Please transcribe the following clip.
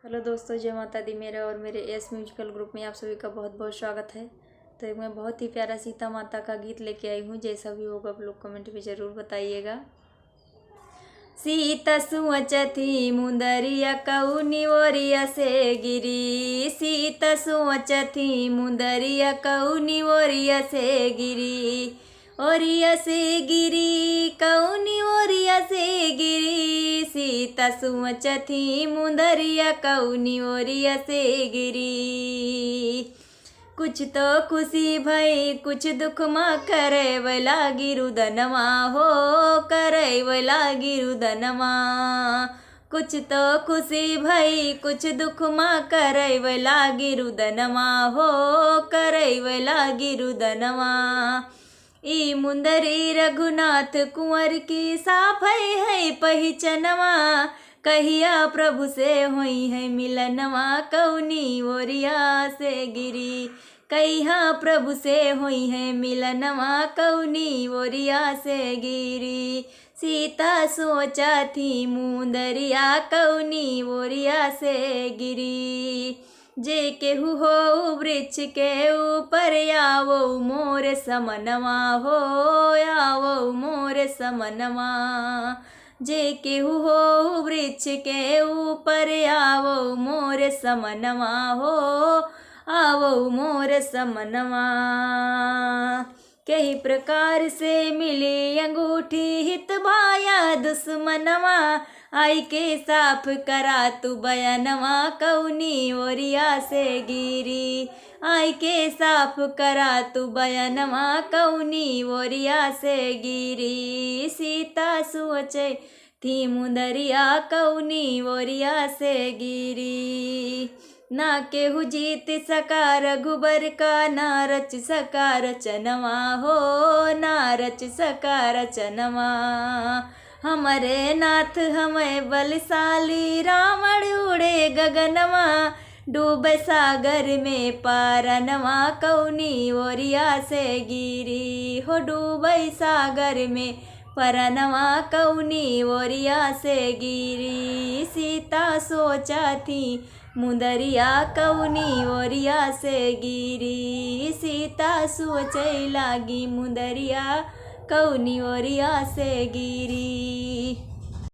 Hello दोस्तों, जय माता दी। मेरा और मेरे एस म्यूजिकल ग्रुप में आप सभी का बहुत बहुत स्वागत है। तो एक मैं बहुत ही प्यारा सीता माता का गीत लेके आई हूँ। जैसा भी होगा आप लोग कमेंट में ज़रूर बताइएगा। सीता सुवचथी मुंदरिया कौनी ओरिया से गिरी। सीता सुवचथी मुंदरिया कौनी ओरिया से गिरी। ओरिया से गिरी कौनी ओरिया से गिरी। सीता सुवचथी मुंदरिया कौनी ओरिया से गिरी। कुछ तो खुशी भई कुछ दुख माँ करे वला गिरुदनमा हो। करे वला गिरुदनमा। कुछ तो खुशी भई कुछ दुख माँ करे वला गिरुदनमा हो। करे वला गिरुदनमा। ई मुंदरी रघुनाथ कुंवर की साफई है पहिचनवा। कहिया प्रभु से होई है मिलनवा कौनी ओरिया से गिरी। कहिया प्रभु से होई है मिलनवा कौनी ओरिया से गिरी। सीता सोचा थी मुंदरिया कौनी ओरिया से गिरी। जे केहू हो वृक्ष के ऊपर आवो मोर समनवा हो। आवो मोर समनवा। जे केहू हो वृक्ष के ऊपर आवो मोर समनवा हो। आवो मोर समनवा। कई प्रकार से मिली अंगूठी हित भाया दुश्मनवा। आई के साफ करा तू बयानवा कौनी ओरिया से गिरी। आई के साफ करा तू बयानवा कौनी ओरिया से गिरी। सीता सोचे थी मुंदरिया कौनी ओरिया से गिरी। ना केहू जीत सका रघुबर का ना रच सका रचनवा हो। ना रच सका रचनवा। हमारे नाथ हमें बलशाली रावण उड़े गगनवा। डूबे सागर में पारनवा कौनी ओरिया से गिरी हो। डूबे सागर में परनवा कौनी ओरिया से गिरी। सीता सोचा थी मुंदरिया कौनी ओरिया से गिरी। सीता सोचे लागी मुंदरिया कौनी ओरिया से गिरी।